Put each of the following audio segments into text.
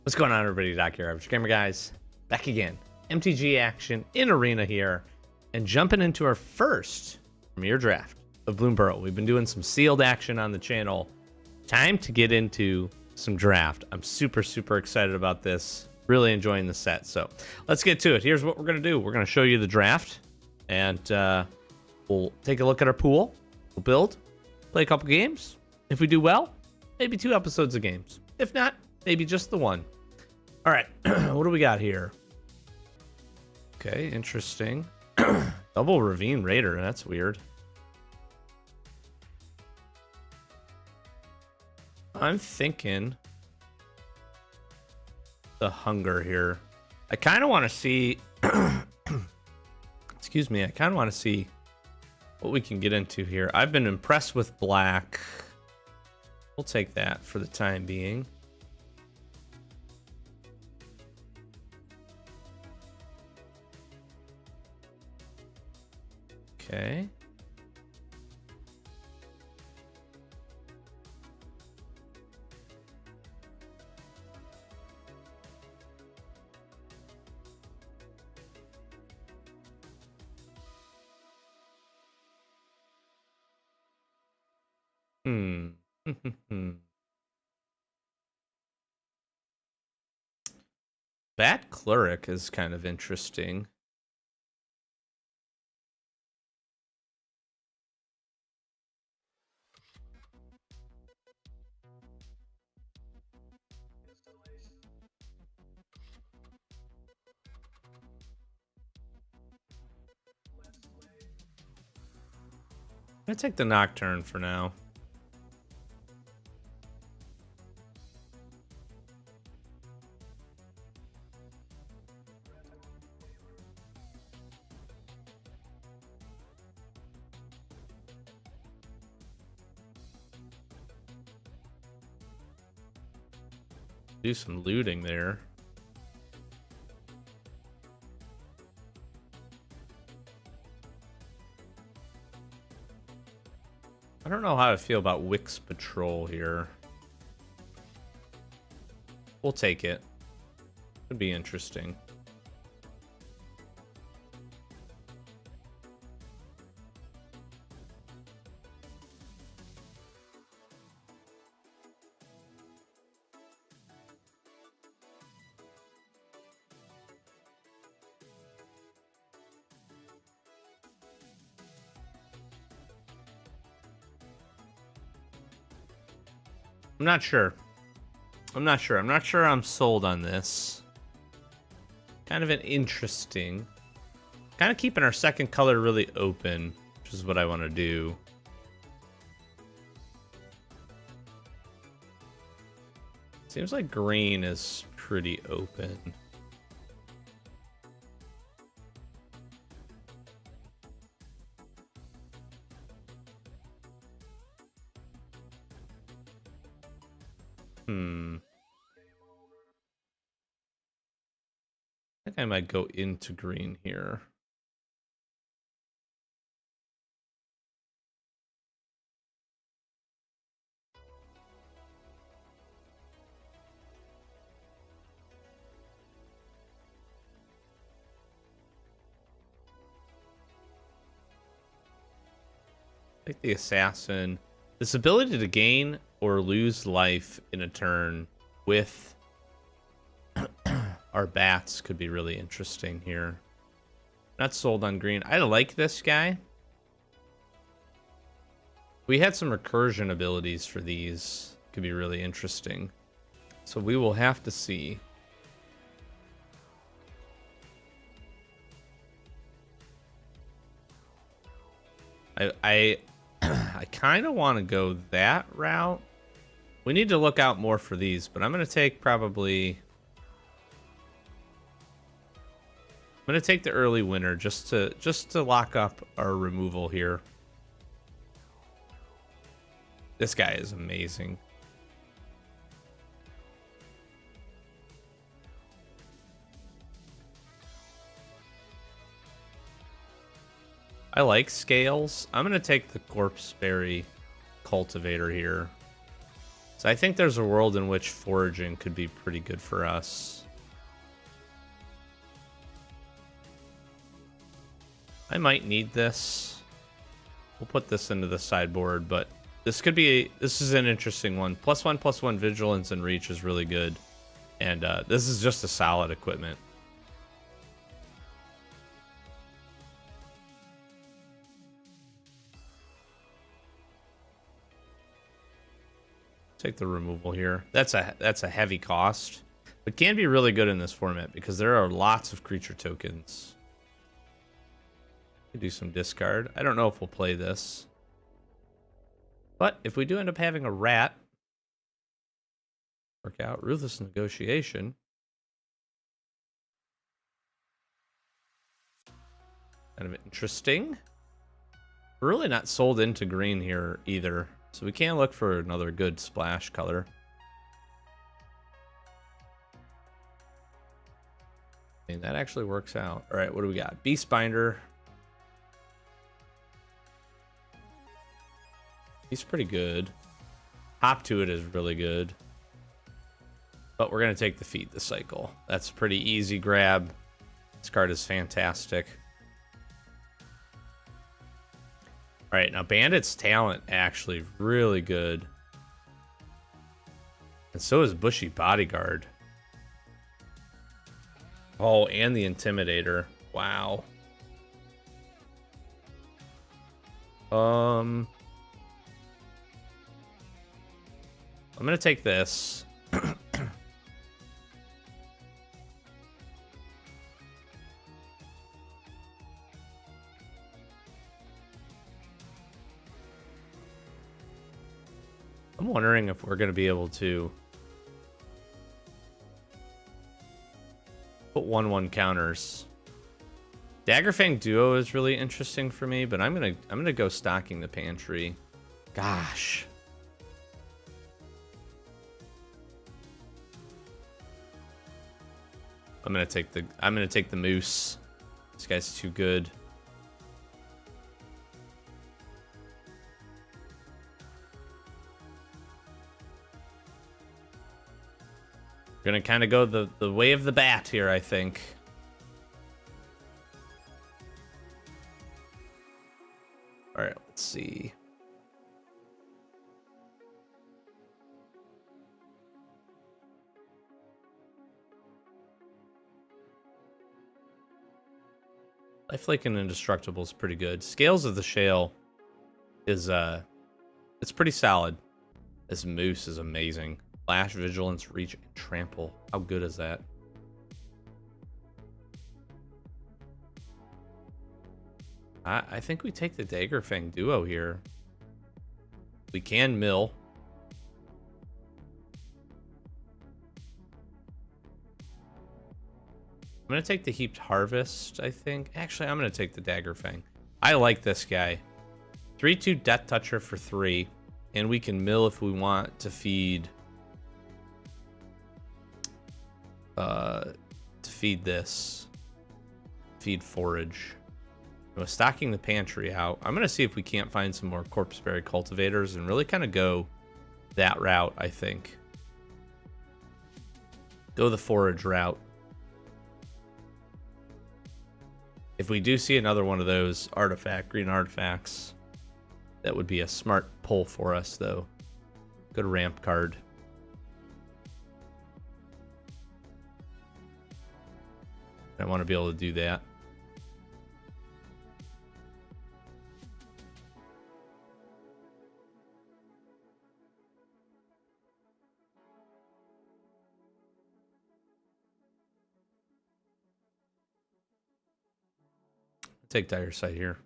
What's going on, everybody? Doc here, Average Gamer Guys, back again. MTG action in Arena here, and jumping into our first Premier Draft of Bloomburrow. We've been doing some sealed action on the channel. Time to get into some draft. I'm super excited about this. Really enjoying the set. So let's get to it. Here's what we're going to do. We're going to show you the draft, and we'll take a look at our pool. We'll build, play a couple games. If we do well, maybe 2 episodes of games. If not, maybe just the 1. All right, what do we got here? Okay, interesting. Double Ravine Raider, that's weird. I'm thinking the hunger here. I kind of want to see, excuse me, I kind of want to see what we can get into here. I've been impressed with black. We'll take that for the time being. Okay. Bat Cleric is kind of interesting. I'm gonna take the Nocturne for now. Do some looting there. I don't know how I feel about Wix Patrol here. We'll take it. Could be interesting. I'm not sure. I'm not sure I'm sold on this. Kind of an interesting. Kind of keeping our second color really open, which is what I want to do. Seems like green is pretty open. I think I might go into green here. Take the assassin. This ability to gain or lose life in a turn with our bats could be really interesting here. Not sold on green. I like this guy. We had some recursion abilities for these. Could be really interesting. So we will have to see. I kind of want to go that route. We need to look out more for these, but I'm going to take probably... I'm going to take the early winner just to lock up our removal here. This guy is amazing. I like scales. I'm going to take the Corpseberry Cultivator here. So I think there's a world in which foraging could be pretty good for us. I might need this. We'll put this into the sideboard, but this is an interesting one. +1/+1 vigilance and reach is really good. And this is just a solid equipment. Take the removal here. That's a heavy cost, but can be really good in this format because there are lots of creature tokens. Do some discard. I don't know if we'll play this, but if we do end up having a rat, work out ruthless negotiation. Kind of interesting. We're really not sold into green here either, so we can look for another good splash color. I mean, that actually works out. All right, what do we got? Beastbinder. He's pretty good. Hop to it is really good. But we're going to take the Feed the Cycle. That's a pretty easy grab. This card is fantastic. All right, now Bandit's talent actually really good. And so is Bushy Bodyguard. Oh, and the Intimidator. Wow. I'm going to take this. I'm wondering if we're going to be able to put 1/1 counters. Daggerfang Duo is really interesting for me, but I'm gonna go Stocking the Pantry. Gosh. I'm gonna take the Moose. This guy's too good. Gonna kind of go the way of the bat here, I think. All right, let's see. Lifelink and Indestructible is pretty good. Scales of the Shale is it's pretty solid. This Moose is amazing. Flash, Vigilance, Reach, and Trample. How good is that? I think we take the Daggerfang Duo here. We can mill. I'm going to take the Heaped Harvest, I think. Actually, I'm going to take the Daggerfang. I like this guy. 3/2 Death Toucher for 3. And we can mill if we want to feed... this. Feed Forage. With Stocking the Pantry out, I'm going to see if we can't find some more Corpseberry Cultivators and really kind of go that route, I think. Go the Forage route. If we do see another one of those green artifacts, that would be a smart pull for us, though. Good ramp card. I want to be able to do that. Take Dire Sight here.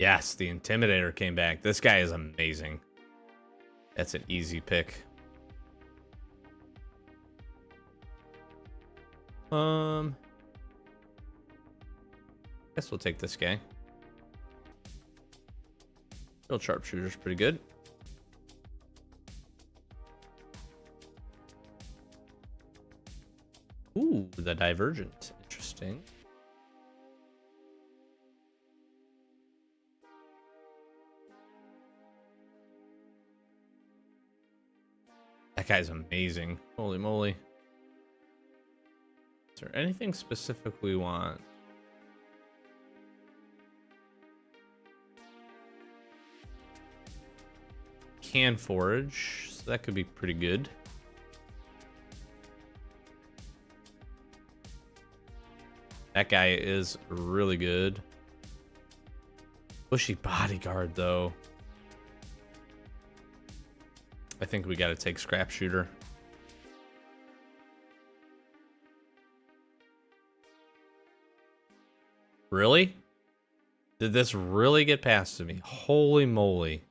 Yes, the Intimidator came back. This guy is amazing. That's an easy pick. Guess we'll take this guy. Real Sharpshooter's pretty good. Ooh, the Divergent. Interesting. That guy's amazing. Holy moly. Is there anything specific we want? Can forage, so that could be pretty good. That guy is really good. Bushy bodyguard, though. I think we got to take scrap shooter. Really? Did this really get past to me? Holy moly.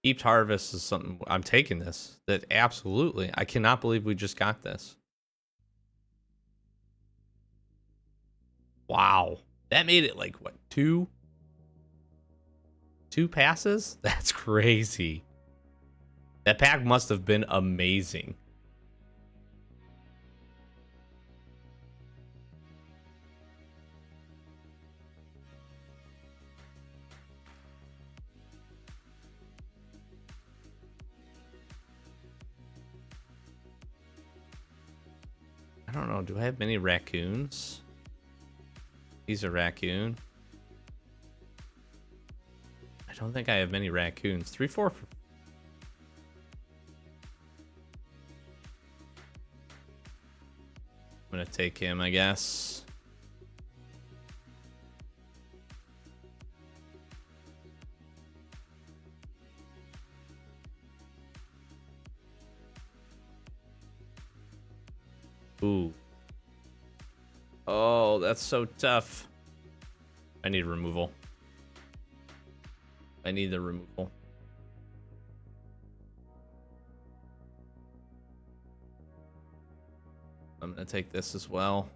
Heaped harvest is something. I'm taking this. That absolutely. I cannot believe we just got this. Wow. That made it like, what, two passes? That's crazy. That pack must have been amazing. I don't know. Do I have many raccoons? He's a raccoon. I don't think I have many raccoons. 3-4. I'm gonna take him, I guess. Ooh. Oh, that's so tough. I need removal. I need the removal. I'm gonna take this as well.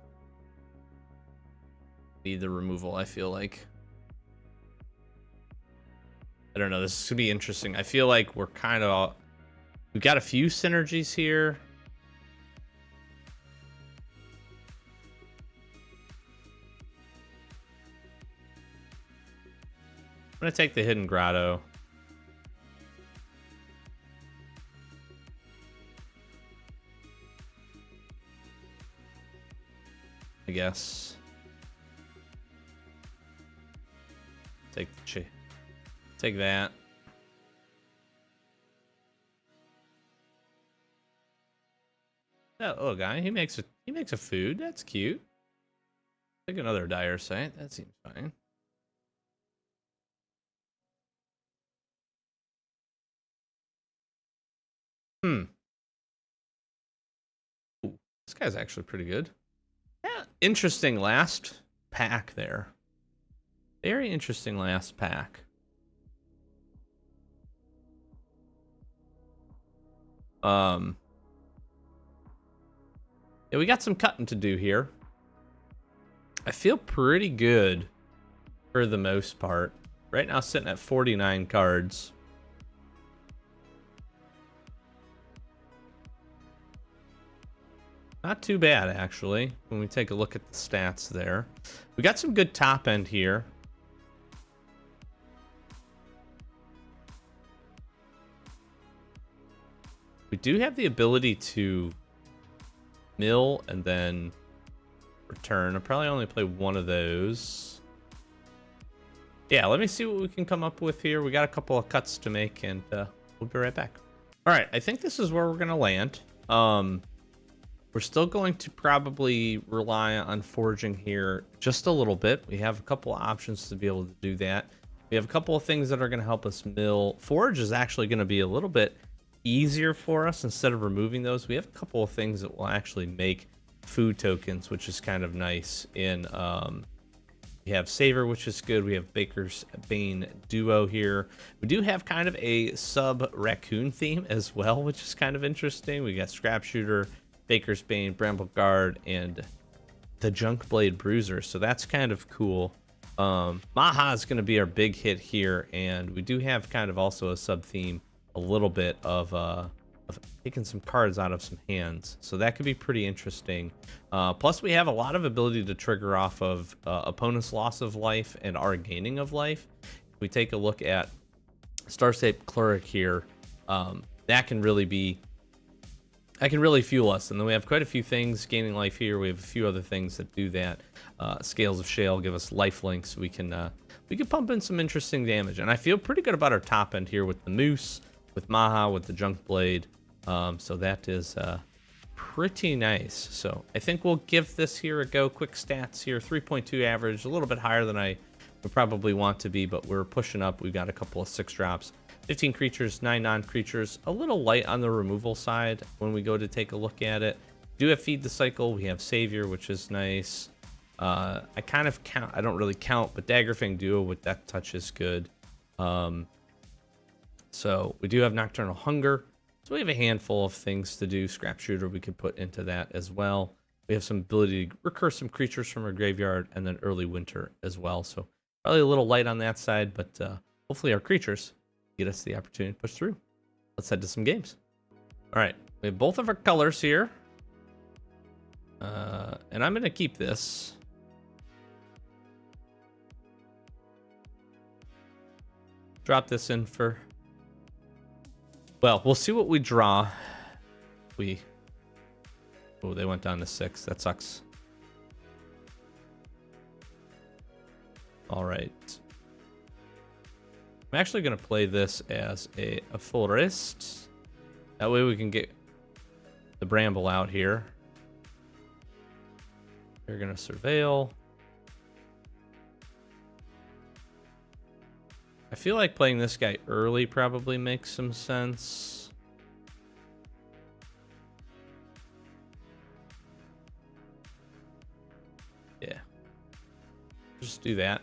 Need the removal, I feel like. I don't know, this is gonna be interesting. I feel like we're kind of... We've got a few synergies here. I'm gonna take the Hidden Grotto. I guess. Take that. That little guy, he makes a food. That's cute. Take another dire site. That seems fine. Ooh, this guy's actually pretty good. Yeah, interesting last pack there. Very interesting last pack. Yeah, we got some cutting to do here. I feel pretty good for the most part. Right now, sitting at 49 cards. Not too bad, actually, when we take a look at the stats there. We got some good top end here. We do have the ability to mill and then return. I'll probably only play one of those. Yeah, let me see what we can come up with here. We got a couple of cuts to make, and we'll be right back. All right, I think this is where we're going to land. We're still going to probably rely on foraging here just a little bit. We have a couple of options to be able to do that. We have a couple of things that are going to help us mill. Forage is actually going to be a little bit easier for us. Instead of removing those, we have a couple of things that will actually make food tokens, which is kind of nice. We have Savor, which is good. We have Baker's Bane Duo here. We do have kind of a sub-raccoon theme as well, which is kind of interesting. We got Scrap Shooter, Baker's Bane, Bramble Guard, and the Junk Blade Bruiser. So that's kind of cool. Maha is going to be our big hit here, and we do have kind of also a sub-theme, a little bit of taking some cards out of some hands. So that could be pretty interesting. Plus, we have a lot of ability to trigger off of opponent's loss of life and our gaining of life. If we take a look at Star-shaped Cleric here. That can really fuel us. And then we have quite a few things gaining life here. We have a few other things that do that. Scales of Shale give us life links. We can pump in some interesting damage. And I feel pretty good about our top end here with the Moose, with Maha, with the Junk Blade. So that is pretty nice. So I think we'll give this here a go. Quick stats here, 3.2 average, a little bit higher than I would probably want to be, but we're pushing up. We've got a couple of 6 drops. 15 creatures, 9 non-creatures. A little light on the removal side when we go to take a look at it. Do have Feed the Cycle. We have Savior, which is nice. I kind of count. I don't really count, but Daggerfang Duo with Death Touch is good. So we do have Nocturnal Hunger. So we have a handful of things to do. Scrap Shooter we could put into that as well. We have some ability to recur some creatures from our graveyard, and then Early Winter as well. So probably a little light on that side, but hopefully our creatures get us the opportunity to push through. Let's head to some games. All right, we have both of our colors here. And I'm going to keep this. Drop this in for... Well, we'll see what we draw. Oh, they went down to 6. That sucks. All right. I'm actually going to play this as a forest. That way we can get the Bramble out here. We're going to Surveil. I feel like playing this guy early probably makes some sense. Yeah. Just do that.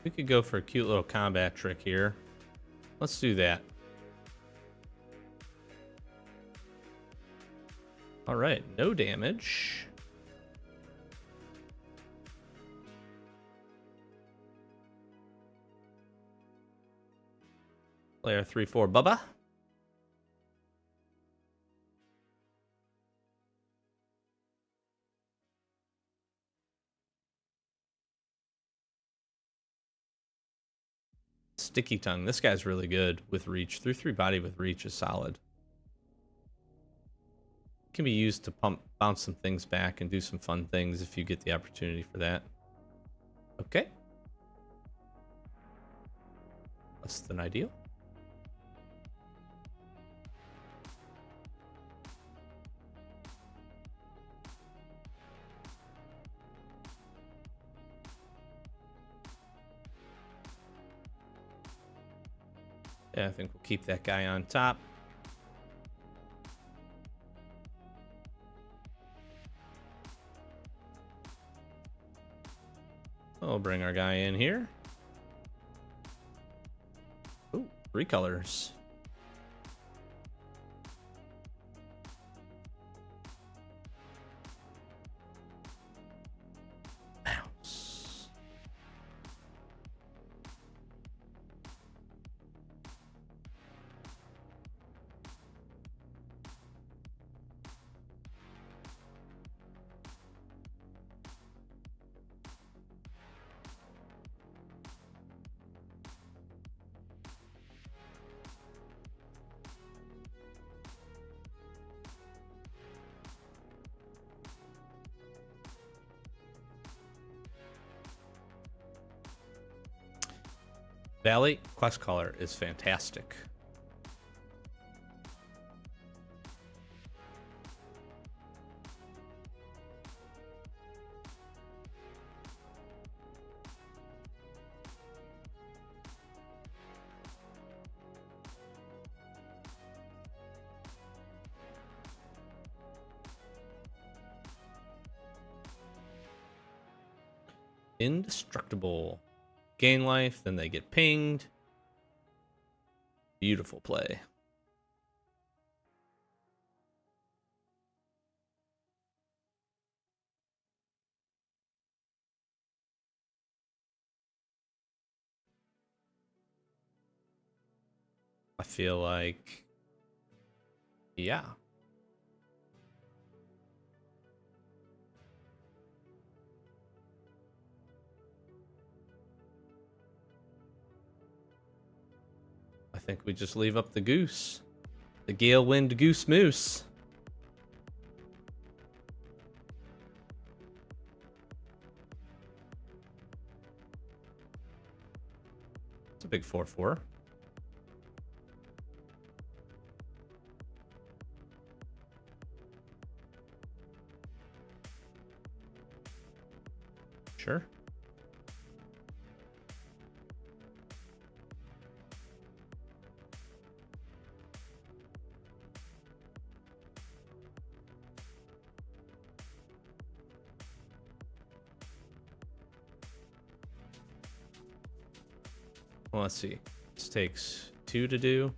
We could go for a cute little combat trick here. Let's do that. All right, no damage. Player 3/4 Bubba. Sticky Tongue. This guy's really good with reach. 3/3 body with reach is solid. Can be used to bounce some things back and do some fun things if you get the opportunity for that. Okay. Less than ideal. Yeah, I think we'll keep that guy on top. We'll bring our guy in here. Ooh, 3 colors. Mouse. Valley quest color is fantastic. Indestructible. Gain life, then they get pinged. Beautiful play. I feel like, yeah. I think we just leave up the goose. The gale wind goose moose. It's a big 4/4. Sure. Well, let's see. This takes 2 to do.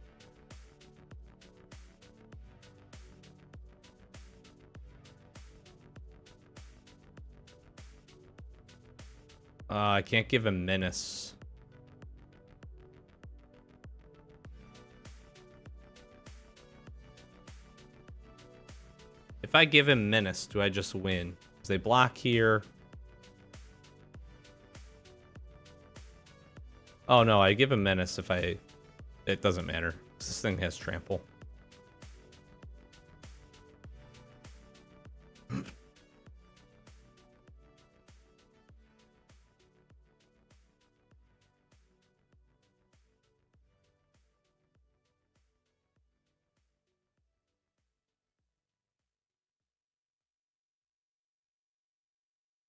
I can't give him menace. If I give him menace, do I just win? Because they block here. Oh no, I give him menace if I... It doesn't matter. This thing has trample.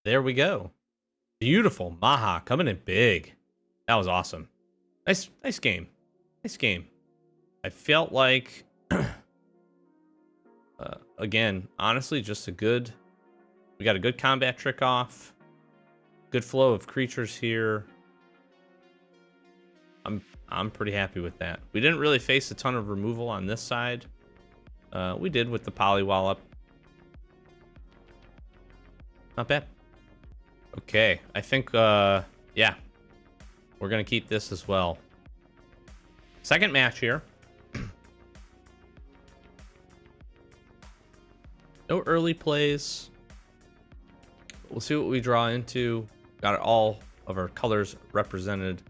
There we go. Beautiful. Maha coming in big. That was awesome. Nice game. Nice game. I felt like, again, honestly, just a good... We got a good combat trick off. Good flow of creatures here. I'm pretty happy with that. We didn't really face a ton of removal on this side. We did with the Polywallop. Not bad. Okay, I think, yeah. We're going to keep this as well. Second match here. No early plays. We'll see what we draw into. Got all of our colors represented.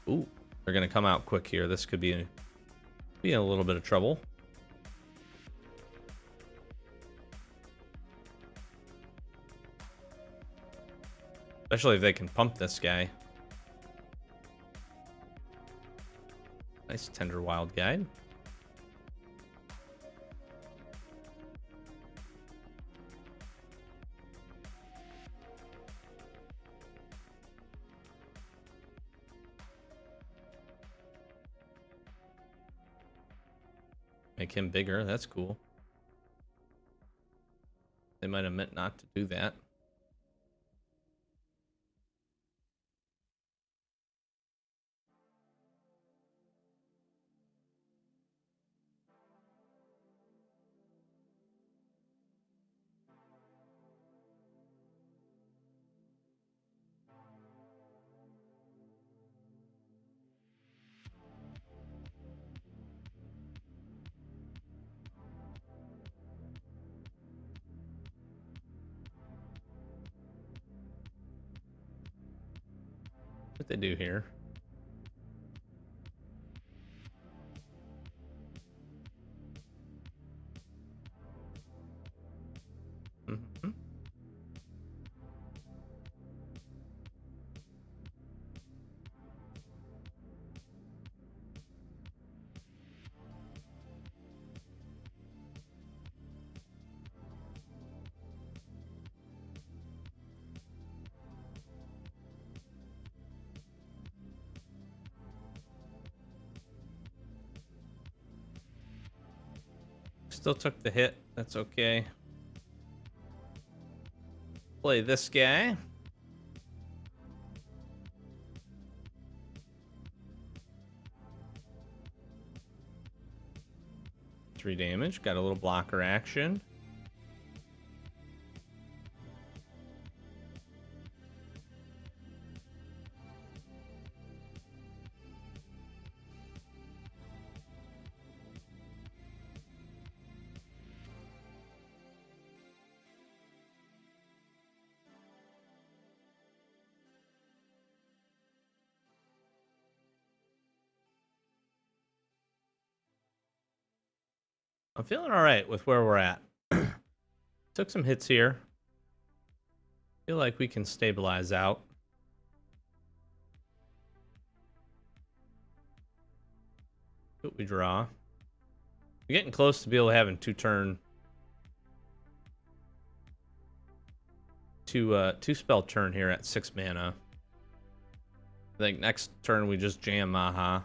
Ooh, they're going to come out quick here. This could be a little bit of trouble. Especially if they can pump this guy. Nice Tender Wild Guide. Make him bigger. That's cool. They might have meant not to do that. What they do here? Mm-hmm. Still took the hit. That's okay. Play this guy. Three damage. Got a little blocker action. I'm feeling all right with where we're at. Took some hits here. Feel like we can stabilize out. What we draw. We're getting close to be able to having two spell turn here at 6 mana. I think next turn we just jam Maha.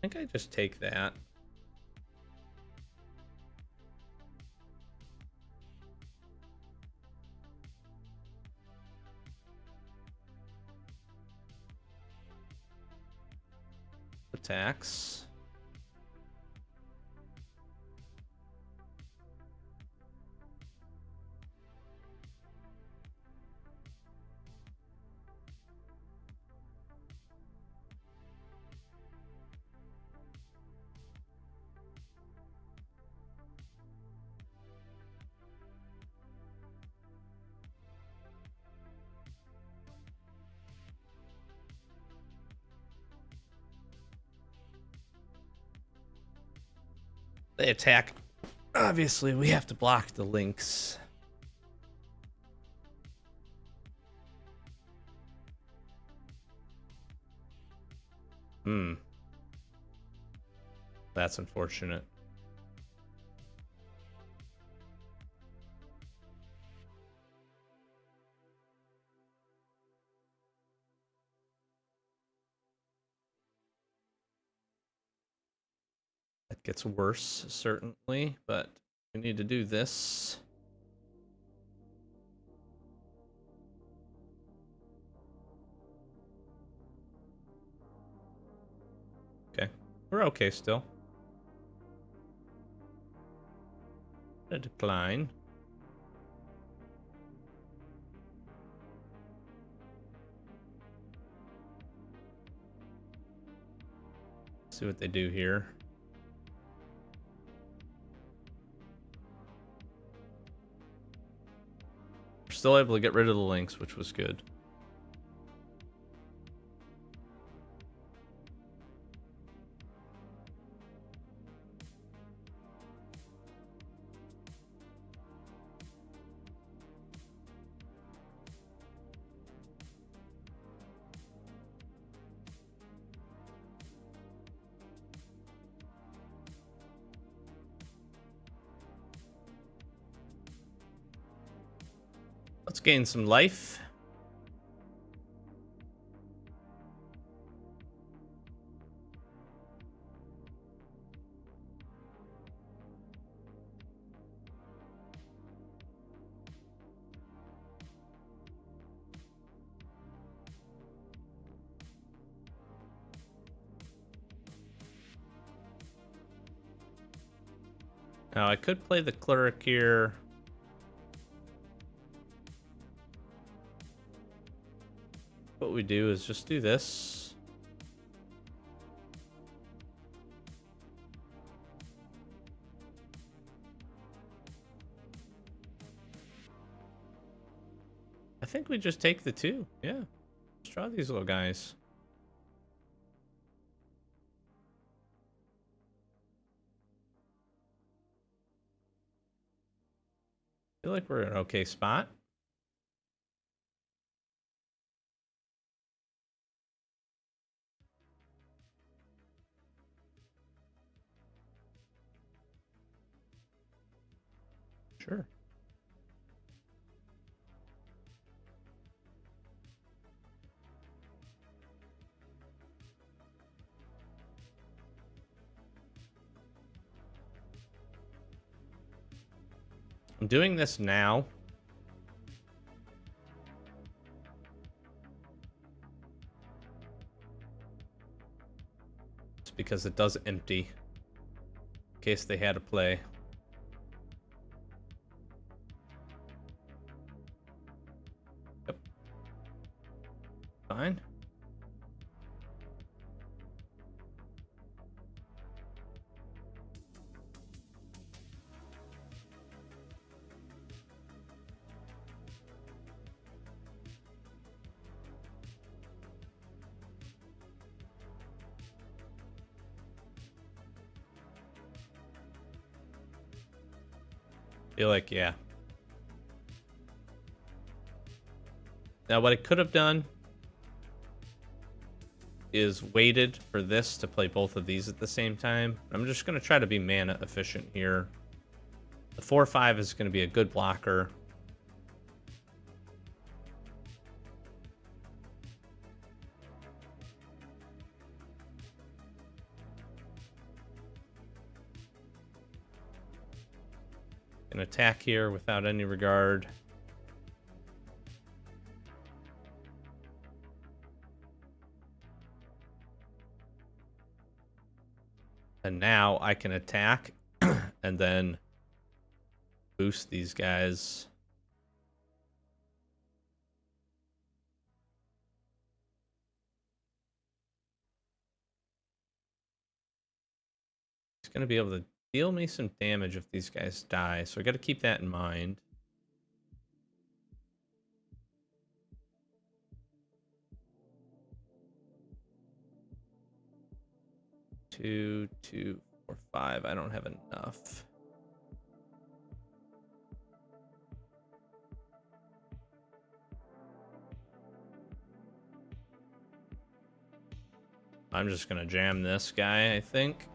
I think I just take that. Attacks. They attack. Obviously, we have to block the links. That's unfortunate. That gets worse, certainly, but we need to do this. Okay, we're okay still. A decline. See what they do here. We're still able to get rid of the links, which was good. Let's gain some life. Now I could play the cleric here. What we do is just do this. I think we just take the 2. Yeah. Let's draw these little guys. Feel like we're in an okay spot. Sure. I'm doing this now. It's because it does empty. In case they had a play. Yep. Fine. Feel like, yeah. Now, what I could have done is waited for this to play both of these at the same time. I'm just going to try to be mana efficient here. The 4/5 is going to be a good blocker. Can attack here without any regard. And now I can attack and then boost these guys. He's going to be able to deal me some damage if these guys die, so I got to keep that in mind. Two, 4, 5. I don't have enough. I'm just gonna jam this guy, I think.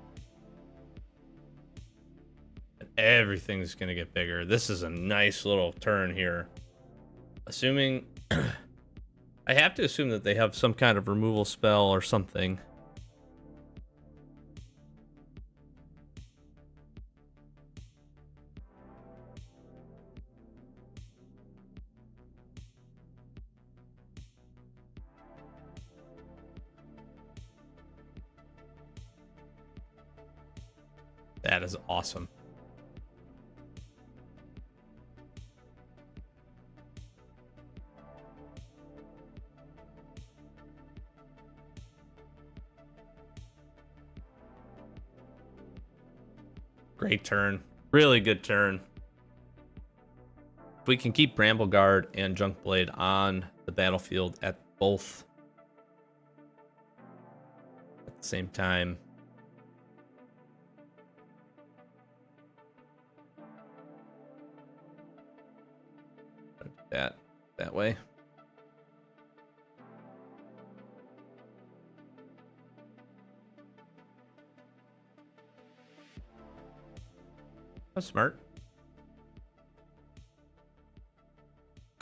And everything's gonna get bigger. This is a nice little turn here. Assuming... I have to assume that they have some kind of removal spell or something. That is awesome. Great turn. Really good turn. If we can keep Brambleguard and Junkblade on the battlefield at both at the same time. That way. That's smart.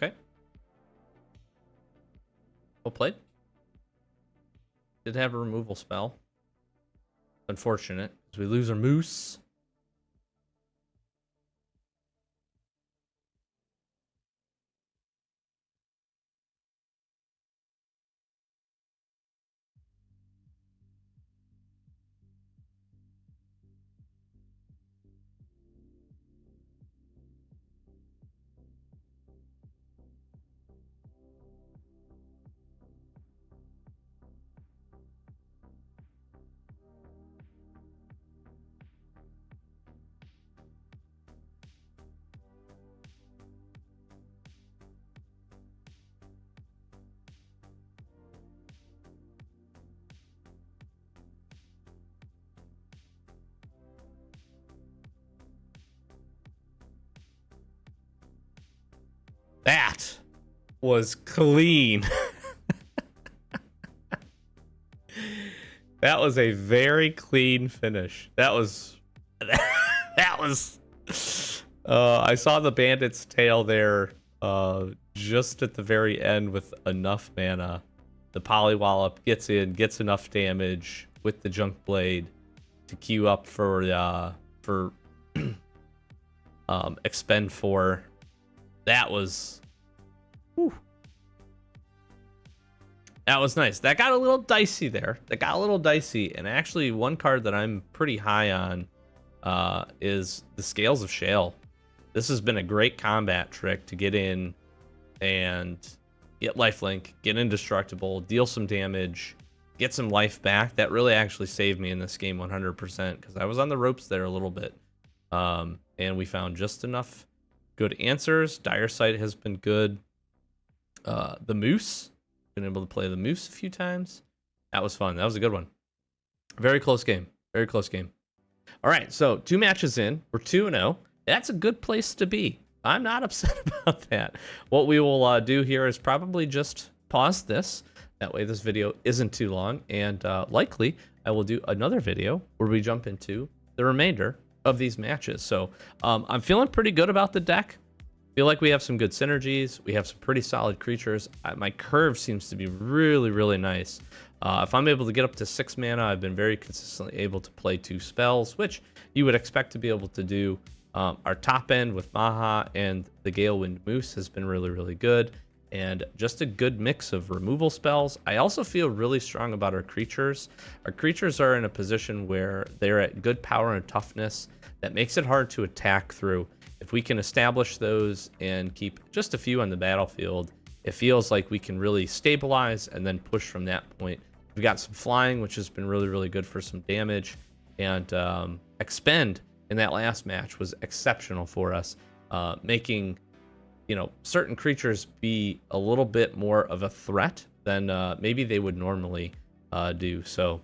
Okay. Well played. Did have a removal spell. Unfortunate, because we lose our moose. That was clean. That was a very clean finish. That was I saw the bandit's tail there just at the very end with enough mana. The Polywallop gets in, gets enough damage with the Junkblade to queue up for expend 4. That was... Whew. That was nice. That got a little dicey there. And actually, one card that I'm pretty high on is the Scales of Shale. This has been a great combat trick to get in and get lifelink, get indestructible, deal some damage, get some life back. That really actually saved me in this game 100% because I was on the ropes there a little bit. And we found just enough good answers. Dire Sight has been good. The Moose, been able to play the Moose a few times. That was fun. That was a good one. Very close game. All right, so 2 matches in. We're 2-0. That's a good place to be. I'm not upset about that. What we will do here is probably just pause this. That way this video isn't too long, and likely I will do another video where we jump into the remainder of these matches. So I'm feeling pretty good about the deck. Feel like we have some good synergies. We have some pretty solid creatures. My curve seems to be really, really nice. If I'm able to get up to 6 mana, I've been very consistently able to play 2 spells, which you would expect to be able to do. Our top end with Maha and the Galewind Moose has been really, really good. And just a good mix of removal spells. I also feel really strong about our creatures. Our creatures are in a position where they're at good power and toughness. That makes it hard to attack through. If we can establish those and keep just a few on the battlefield, it feels like we can really stabilize and then push from that point. We've got some flying, which has been really, really good for some damage. And Expend in that last match was exceptional for us, making certain creatures be a little bit more of a threat than maybe they would normally do. So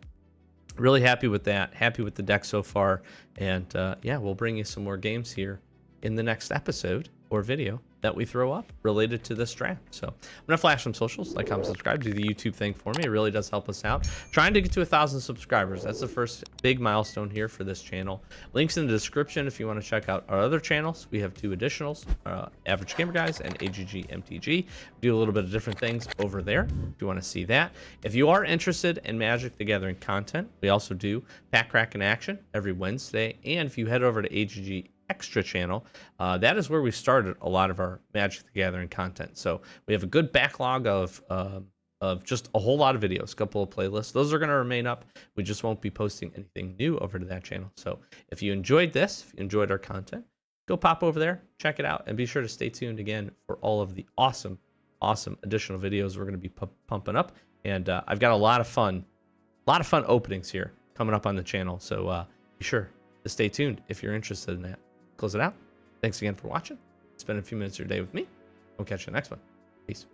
really happy with that. Happy with the deck so far. And yeah, we'll bring you some more games here in the next episode or video that we throw up related to this draft. So I'm gonna flash some socials, like, comment, subscribe, do the YouTube thing for me. It really does help us out. Trying to get to 1,000 subscribers. That's the first big milestone here for this channel. Links in the description if you want to check out our other channels. We have 2 additionals, Average Gamer Guys and AGG MTG. We do a little bit of different things over there if you want to see that. If you are interested in Magic the Gathering content, we also do Pack Crack in Action every Wednesday. And if you head over to AGG Extra channel, that is where we started a lot of our Magic the Gathering content. So we have a good backlog of just a whole lot of videos, a couple of playlists. Those are going to remain up. We just won't be posting anything new over to that channel. So if you enjoyed this, if you enjoyed our content, go pop over there, check it out, and be sure to stay tuned again for all of the awesome additional videos we're going to be pumping up. And I've got a lot of fun openings here coming up on the channel. So be sure to stay tuned if you're interested in that. Close it out. Thanks again for watching. Spend a few minutes of your day with me. We'll catch you in the next one. Peace.